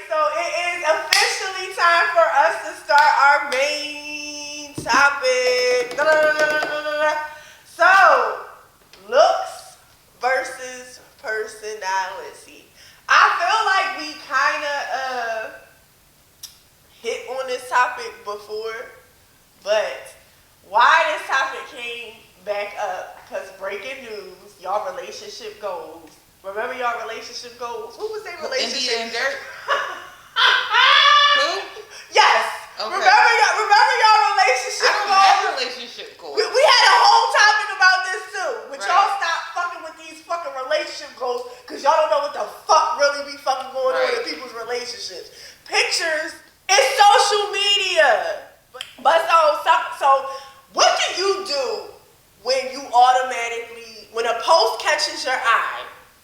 So it is officially time for us to start our main topic. So, looks versus personality. I feel like we kind of hit on this topic before, but why this topic came back up, because breaking news, y'all relationship goals. Remember y'all relationship goals? Who was their relationship? India and Dirt? Who? Yes. Okay. Remember y'all relationship goals? I don't goals? have relationship goals. We had a whole topic about this too. But right. Y'all stop fucking with these fucking relationship goals because y'all don't know what the fuck really be fucking going on in people's relationships. Pictures, it's social media. But so what do you do when you automatically, when a post catches your eye?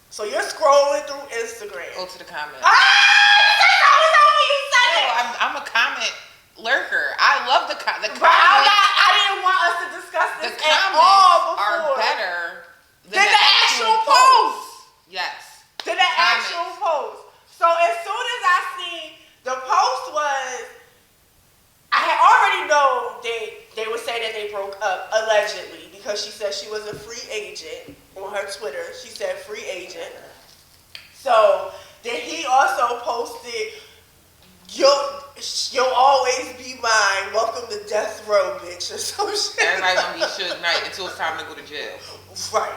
So you're scrolling through Instagram. Go to the comments. I'm a comment lurker. I love the comments. I didn't want us to discuss this at all before. Are better than the actual post. Yes. Than the actual post. So as soon as I seen the post was, I had already known they would say that they broke up, allegedly, because she said she was a free agent on her Twitter. She said free agent. So then he also posted, you'll always be mine, welcome to death row, bitch, or some shit. Everybody gonna be Suge Knight until it's time to go to jail. Right.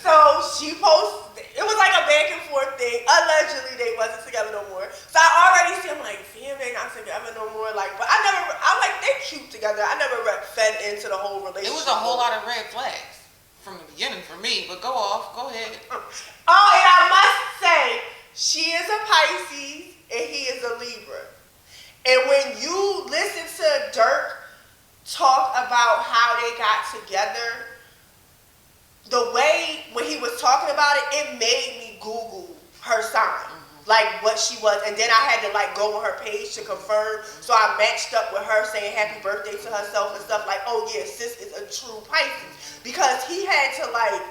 So she posted, it was like a back and forth thing. Allegedly they wasn't together no more. So I already see, I'm like, damn, they not together no more. Like, but I'm like, they cute together. I never fed into the whole relationship. It was a whole lot of red flags from the beginning for me, but go ahead. Oh, and I must say, she is a Pisces and he is a Libra. And when you listen to Dirk talk about how they got together, the way when he was talking about it, it made me Google her sign, like what she was, and then I had to like go on her page to confirm. So I matched up with her saying happy birthday to herself and stuff like, oh yeah, sis is a true Pisces, because he had to like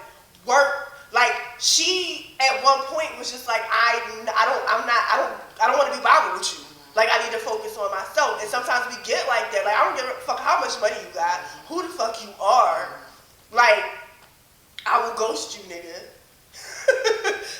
work. Like she at one point was just like, I don't want to be bothered with you. Like I need to focus on myself. And sometimes we get like that. Like I don't give a fuck how much money you got, who the fuck you are. Like I will ghost you, nigga.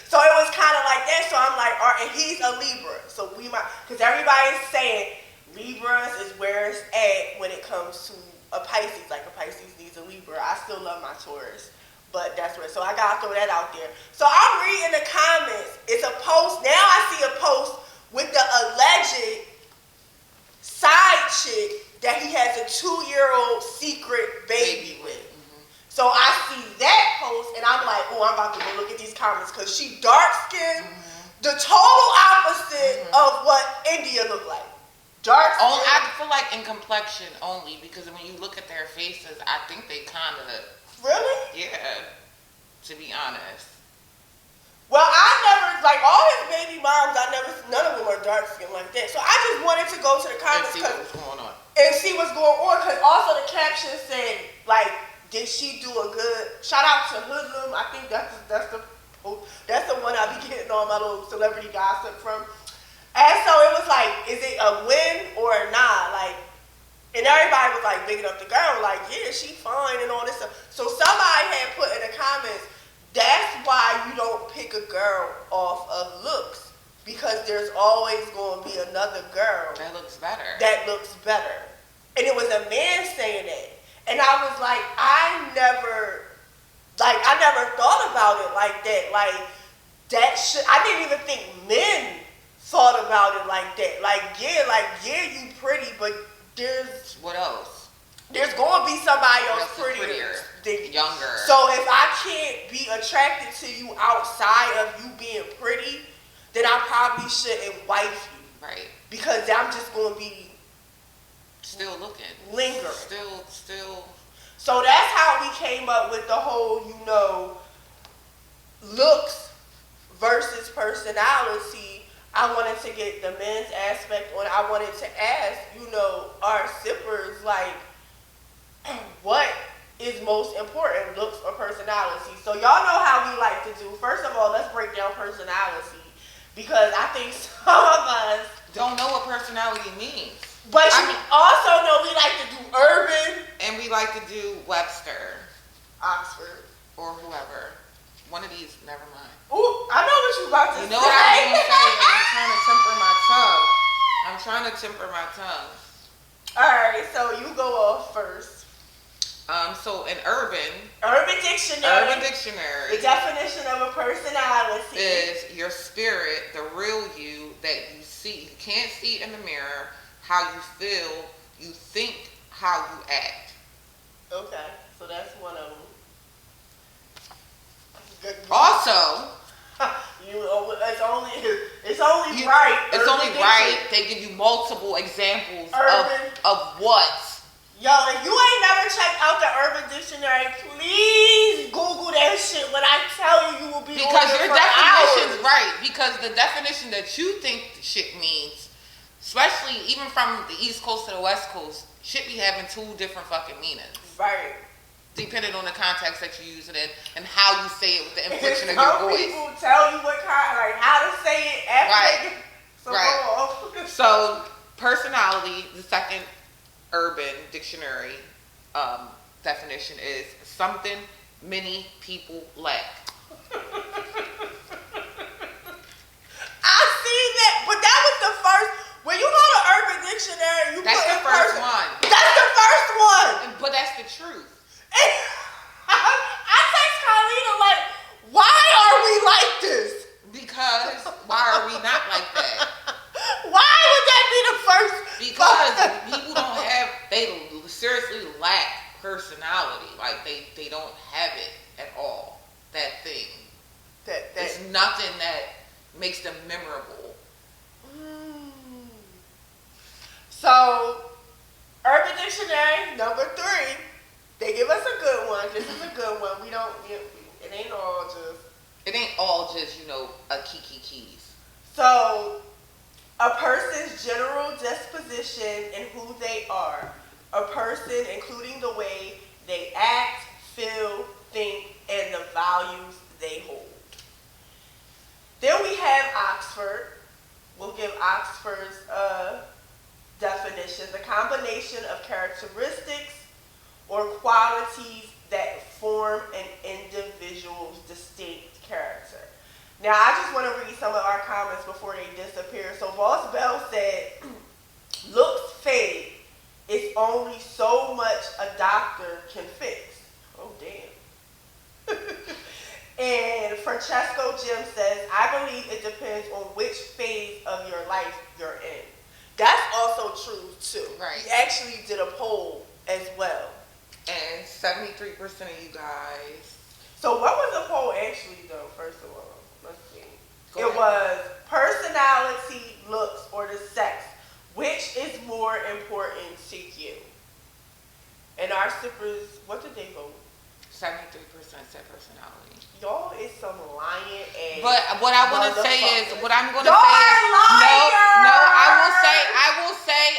So it was kind of like that. So I'm like, all right, and he's a Libra. So we might, because everybody's saying Libras is where it's at when it comes to a Pisces. Like a Pisces needs a Libra. I still love my Taurus. But that's where, so I gotta throw that out there. So I'm reading the comments. It's a post. Now I see a post with the alleged side chick that he has a 2-year-old secret baby with. So I see that post and I'm like, oh, I'm about to go look at these comments because she dark skinned, the total opposite of what India looked like. Dark skin. I feel like in complexion only, because when you look at their faces, I think they kind of. Really? Yeah, to be honest. Well, I never, like all his baby moms, none of them are dark skinned like that. So I just wanted to go to the comments and see what's going on. And see what's going on, because also the caption said, like, did she do a good, shout out to Hoodlum, I think that's the one I be getting all my little celebrity gossip from. And so it was like, is it a win or a nah? Like, and everybody was like bigging up the girl, like, yeah, she fine and all this stuff. So somebody had put in the comments, that's why you don't pick a girl off of looks, because there's always going to be another girl that looks better. And it was a man saying that. And I was like, I never thought about it like that. Like, I didn't even think men thought about it like that. Like, yeah, you pretty, but there's... What else? There's going to be somebody else prettier. Younger. So if I can't be attracted to you outside of you being pretty, then I probably shouldn't wife you. Right. Because I'm just going to be... Still looking. Lingering. Still. So that's how we came up with the whole, looks versus personality. I wanted to get the men's aspect on. I wanted to ask, our sippers, like, what is most important, looks or personality? So y'all know how we like to do. First of all, let's break down personality. Because I think some of us don't know what personality means. But you also know we like to do urban. And we like to do Webster. Oxford. Or whoever. One of these, never mind. Ooh, I know what you about to say. You know what I'm going to say? I'm trying to temper my tongue. I'm trying to temper my tongue. Alright, so you go off first. So in Urban Dictionary, the definition of a personality is your spirit, the real you that you see. You can't see in the mirror, how you feel, you think, how you act. Okay, so that's one of them. Also, it's only right. It's only right. They give you multiple examples of what. Yo, if you ain't never checked out the Urban Dictionary, please Google that shit. When I tell you, you will be because on your for definition's hours. right. Because the definition that you think shit means, especially even from the East Coast to the West Coast, shit be having two different fucking meanings. Right. Depending on the context that you use it in and how you say it with the inflection of your voice. Some people tell you what kind, like how to say it after. Right. So personality, the second Urban Dictionary definition is something many people lack. I see that, but that was the first. When you go to Urban Dictionary, that's the first one. That's the first one. But that's the truth. I text Carlina like, why are we like this? Because why are we not like that? Why would that be the first? Because people don't have, they seriously lack personality. Like they don't have it at all. That thing. It's nothing that makes them memorable. So, Urban Dictionary, number 3. They give us a good one. This is a good one. It ain't all just, a keys. So, a person's general disposition and who they are. A person, including the way they act, feel, think, and the values they hold. Then we have Oxford. We'll give Oxford's definition. The combination of characteristics or qualities that form an individual's distinct character. Now, I just want to read some of our comments before they disappear. So, Boss Bell said, looks fade. It's only so much a doctor can fix. Oh, damn. And Francesco Jim says, I believe it depends on which phase of your life you're in. That's also true, too. Right. We actually did a poll as well. And 73% of you guys. So what was the poll actually, though, first of all? Let's see. It was personality, looks, or the sex. Which is more important to you? And our sippers, what did they vote? 73% said personality. Y'all is some lying ass. But what I want to say is, Y'all no, I will say.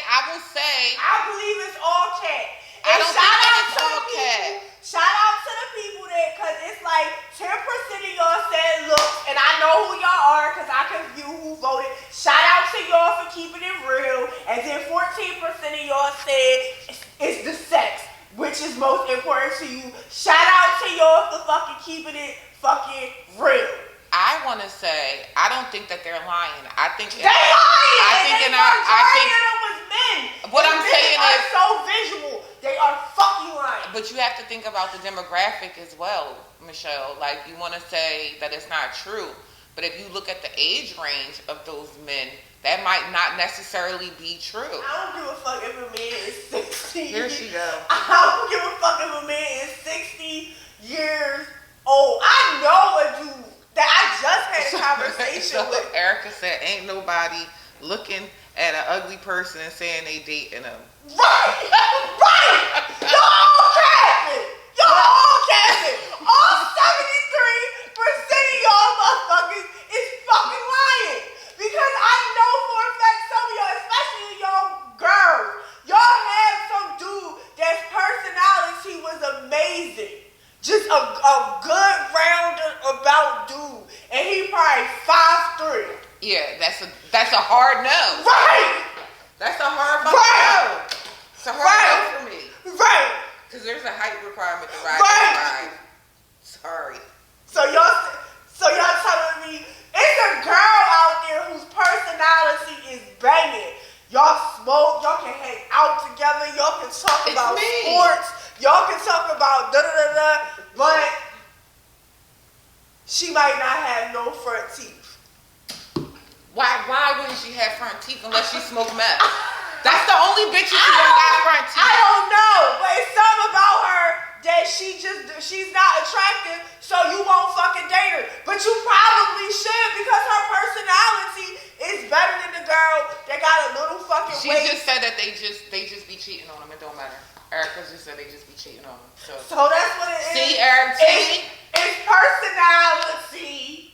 I believe it's all cat. I don't think that it's all cat. Shout out to the people that, because it's like 10% of y'all said looks, and I know who y'all are because I can view who voted. Shout out to y'all for keeping it real. And then 14% of y'all said it's the sex, which is most important to you. Shout out to y'all for fucking keeping it fucking real. I want to say, I don't think that they're lying. I think they lying. I think them was men. What I'm saying is so visual. They are fucking lying. But you have to think about the demographic as well, Michelle. Like, you want to say that it's not true, but if you look at the age range of those men, that might not necessarily be true. I don't give a fuck if a man is 60. Here she go. I don't give a fuck if a man is 60 years old. I know a dude that I just had a conversation with. Erica said, ain't nobody looking at an ugly person and saying they dating them. Right! Y'all all capping! All 73% of y'all motherfuckers is fucking lying. Because I know for a fact some of y'all, especially y'all girls, y'all have some dude that's personality was amazing. Just a good rounded about dude. And he probably 5'3". Yeah, that's a hard no. Right. That's a hard fucking no. It's a hard no for me. Right. Because there's a height requirement to ride that ride. Sorry. So y'all telling me it's a girl out there whose personality is banging. Y'all smoke, y'all can hang out together, y'all can talk about sports, y'all can talk about da-da-da-da, but she might not have no front teeth. Why wouldn't she have front teeth unless she smoked meth? That's the only bitch who got front teeth. I don't know, but it's something about her that she's not attractive, so you won't fucking date her. But you probably should because her personality is better than the girl that got a little fucking She waist. just said that they just be cheating on them. It don't matter. Erica just said they just be cheating on them. So that's what it is. See, Erica? It's personality.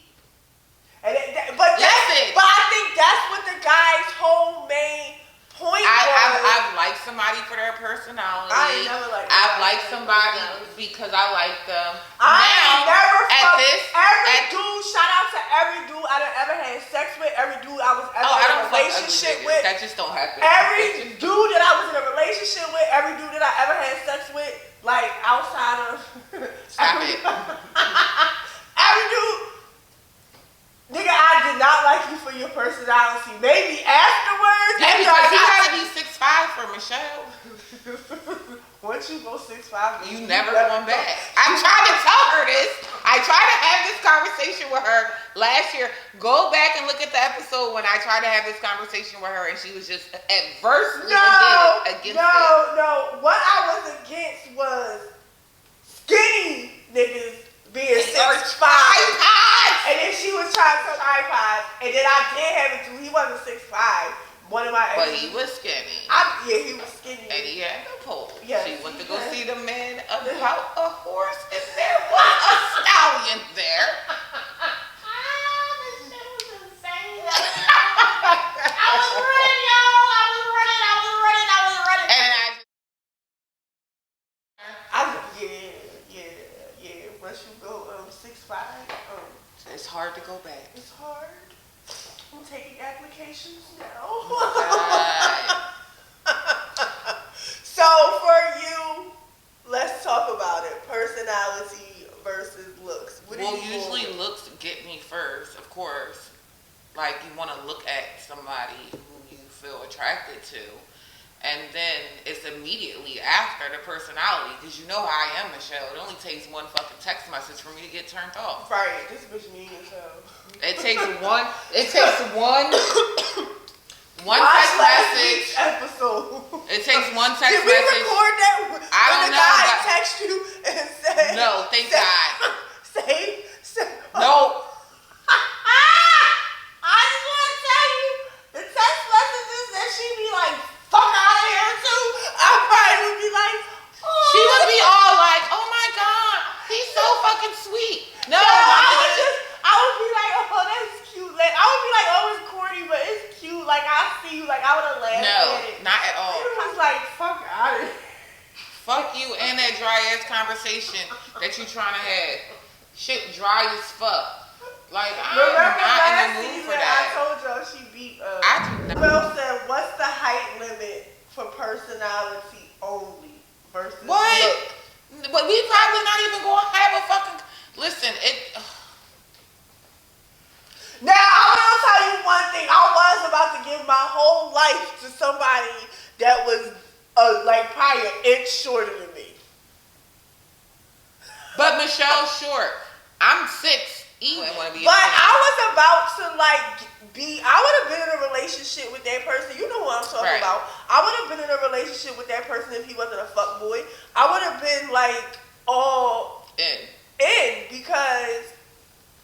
But I think that's what the guy's whole main point was. I've liked somebody for their personality. I ain't never liked I've liked somebody because I like them. Shout out to every dude I done ever had sex with, every dude I was ever in a relationship with. That just don't happen. Every dude that I was in a relationship with, every dude that I ever had sex with, like outside of Stop it. every dude. Nigga, I did not like you for your personality. Maybe afterwards. Yeah, because he gotta be 6'5" for Michelle. Once you go 6'5", you never going back. I'm trying to tell her this. I tried to have this conversation with her last year. Go back and look at the episode when I tried to have this conversation with her, and she was just adversely against it. No. What I was against was skinny niggas being 6'5", and then she was trying to touch iPods, and then I did have it too. He wasn't 6'5". One of my but he was skinny. He was skinny. And he had a pole. Yes, she went to go see the man about a horse, and there was a stallion there. This shit was insane. I was running, y'all. I was running. And once you go 6'5", it's hard to go back. It's hard. I'm taking applications now. So for you, let's talk about it. Personality versus looks. Usually looks get me first, of course. Like you want to look at somebody who you feel attracted to. And then it's immediately after the personality, because you know how I am, Michelle. It only takes one fucking text message for me to get turned off. Right, this bitch mean as hell. It takes one text message. Episode. It takes one text message. Did we record that when the guy text you and said? No, thank God. Say. No. I just want to tell you, the text messages that she be like, fuck out of here too. I probably would be like, oh. She would be all like, oh my God, he's so fucking sweet. No, I would be like, oh, that's cute. Like, I would be like, oh, it's corny, but it's cute. Like, I see you. Like, I would have laughed at it. Not at all. It was like, fuck out of here. Fuck you and that dry ass conversation that you trying to have. Shit dry as fuck. Like, I'm not in the mood for that. I told y'all she beat us. I do not. Will said, what's the height limit for personality only versus what? look? But we probably not even going to have a fucking... Listen, Now, I will tell you one thing. I was about to give my whole life to somebody that was like probably an inch shorter than me. But Michelle's short. I'm 6. But I was about to I would have been in a relationship with that person. You know what I'm talking about. I would have been in a relationship with that person if he wasn't a fuckboy. I would have been like all in because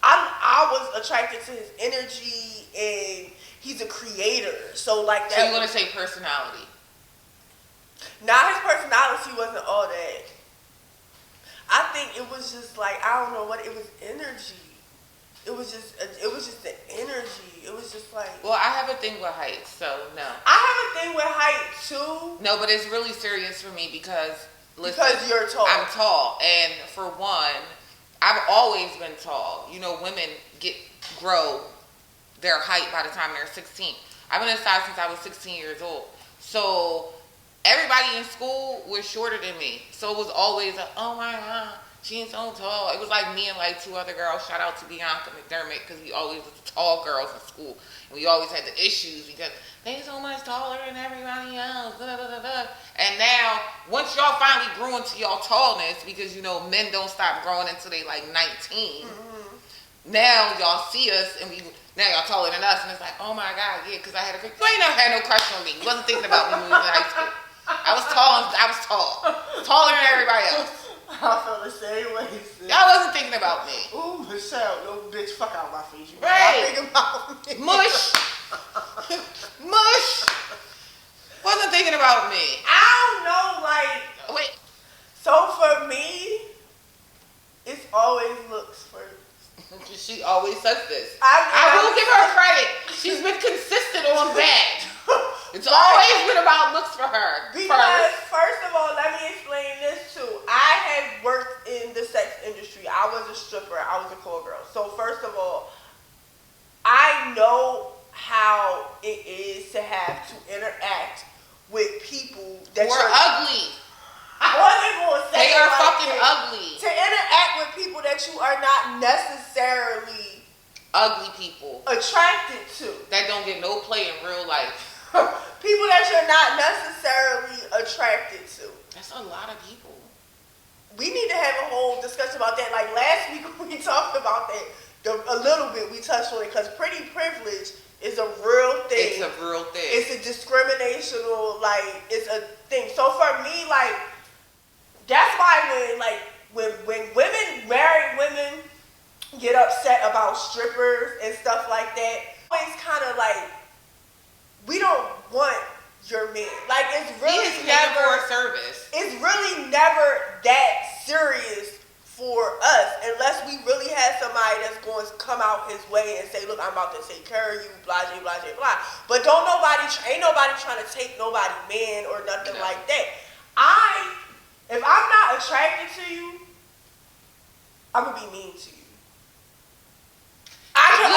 I was attracted to his energy and he's a creator. So like that. So you're gonna say personality? Nah, his personality wasn't all that. I think it was just like, I don't know what it was, energy. It was just the energy. It was just like. Well, I have a thing with height, so no. I have a thing with height too. No, but it's really serious for me because listen, because you're tall. I'm tall, and for one, I've always been tall. You know, women grow their height by the time they're 16. I've been inside since I was 16 years old. So everybody in school was shorter than me. So it was always like, oh my God, she's so tall. It was like me and like 2 other girls. Shout out to Bianca McDermott, because we always was the tall girls in school. And we always had the issues because they're so much taller than everybody else. Da, da, da, da. And now, once y'all finally grew into y'all tallness, because you know men don't stop growing until they like 19. Now y'all see us and now y'all taller than us, and it's like, oh my God, yeah, because I had you ain't never had no crush on me. You wasn't thinking about me when we was in high school. I was tall, taller than everybody else. I feel the same way. Y'all wasn't thinking about me. Ooh, Michelle, no bitch, fuck out my face. You right. thinking about me. Mush. Wasn't thinking about me. I don't know, like. Wait. So for me, it's always looks first. She always says this. I will give her credit. She's been consistent on that. It's always been about looks for her. Because first of all, let me explain this too. I have worked in the sex industry. I was a stripper. I was a call girl. So first of all, I know how it is to have to interact with people that are ugly. I wasn't going to say they are like fucking that. ugly. To interact with people that you are not necessarily ugly people attracted to, that don't get no play in real life. People that you're not necessarily attracted to. That's a lot of people. We need to have a whole discussion about that. Like last week we talked about that a little bit. We touched on it because pretty privilege is a real thing. It's a real thing. It's a discriminational, like, it's a thing. So for me, like, that's why when married women get upset about strippers and stuff like that, it's kind of like, we don't want your man. Like, it's really never for a service. It's really never that serious for us unless we really have somebody that's going to come out his way and say, look, I'm about to take care of you, blah, blah, blah, blah. But ain't nobody trying to take nobody man or nothing like that. If I'm not attracted to you, I'm going to be mean to you. I can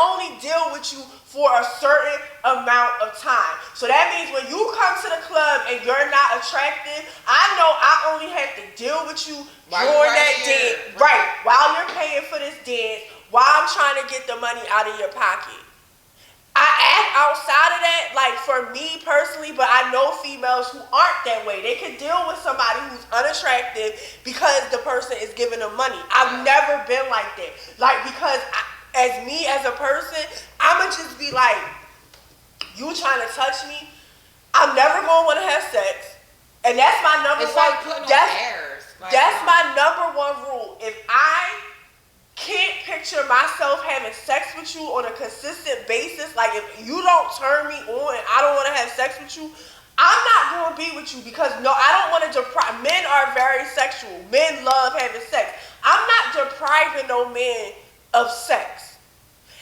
only deal with you for a certain amount of time. So that means when you come to the club and you're not attractive, I know I only have to deal with you during that dance. Right. While you're paying for this dance, while I'm trying to get the money out of your pocket. I act outside of that, like for me personally, but I know females who aren't that way. They can deal with somebody who's unattractive because the person is giving them money. I've never been like that. Like, because as a person, I'ma just be like, you trying to touch me? I'm never gonna want to have sex. And that's my number one. Like putting on airs. That's my number one rule. If I can't picture myself having sex with you on a consistent basis, like if you don't turn me on and I don't want to have sex with you, I'm not going to be with you because I don't want to deprive. Men are very sexual. Men love having sex. I'm not depriving no man of sex.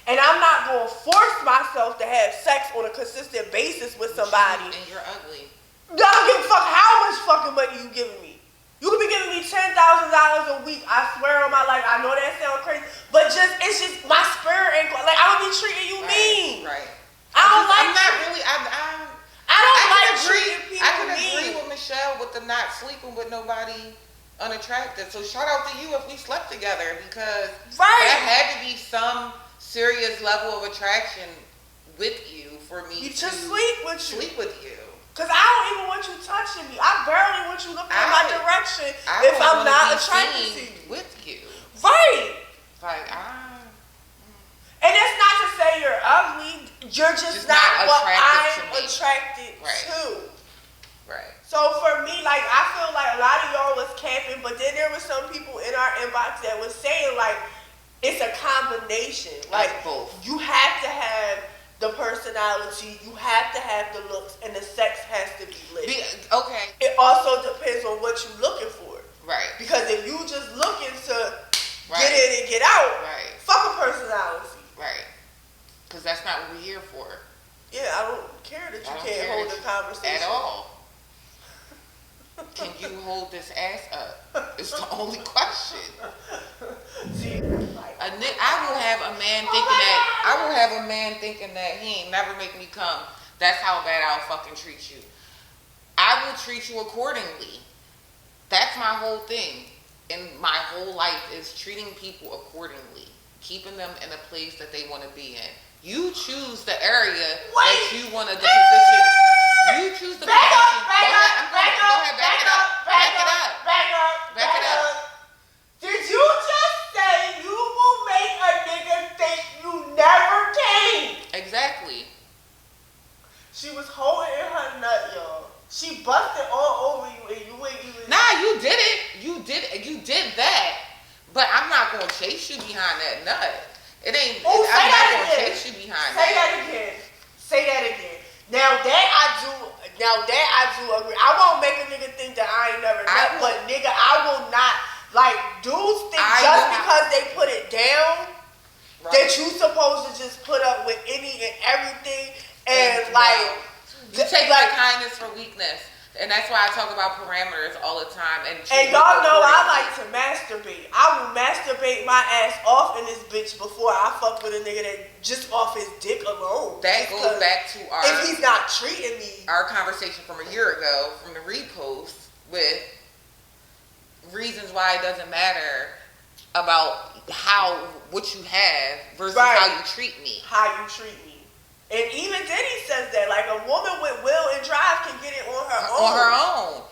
And I'm not going to force myself to have sex on a consistent basis with somebody. And you're ugly. I don't give a fuck how much fucking money you giving me. You could be giving me $10,000 a week. I swear on my life. I know that sounds crazy, but it's just my spirit ain't like I don't be treating you mean. Right. I don't like. I'm not really. I don't like treating people mean. I can agree with Michelle with the not sleeping with nobody unattractive. So shout out to you if we slept together because that had to be some serious level of attraction with you for me to sleep with you. Because I don't even want you touching me. I barely want you looking in my direction if I'm not attracted to you. With you. Right. Like, And that's not to say you're ugly. You're just not what I'm attracted to. Right. So for me, like, I feel like a lot of y'all was camping, but then there were some people in our inbox that was saying, like, it's a combination. Like, both. You have to have the personality, you have to have the looks, and the sex has to be lit. Okay. It also depends on what you're looking for. Right. Because if you just looking to get in and get out, fuck a personality. Right. Because that's not what we're here for. Yeah, I don't care that you can't hold a conversation. At all. Can you hold this ass up? It's the only question. See, I will have a man thinking that he ain't never make me come. That's how bad I'll fucking treat you. I will treat you accordingly. That's my whole thing. And my whole life is treating people accordingly. Keeping them in a place that they want to be in. You choose the area that you want to, the position. You choose the position. Back it up. Did you just say you will make a nigga think you never came? Exactly. She was holding in her nut, y'all. She busted all over you and you ain't even... Nah, you did it. You did that. But I'm not going to chase you behind that nut. It ain't... I'm not going to chase you behind that. Say that again. Now that I do agree. I won't make a nigga think that I ain't never nut, but nigga, I will not... Like, dudes think because they put it down, that you supposed to just put up with any and everything, and you take like kindness for weakness, and that's why I talk about parameters all the time. And y'all know I like to masturbate. I will masturbate my ass off in this bitch before I fuck with a nigga that just off his dick alone. That goes back to if he's not treating me. Our conversation from a year ago, from the repost with reasons why it doesn't matter about what you have versus how you treat me. How you treat me. And even Diddy says that, like, a woman with will and drive can get it on her own. On her own.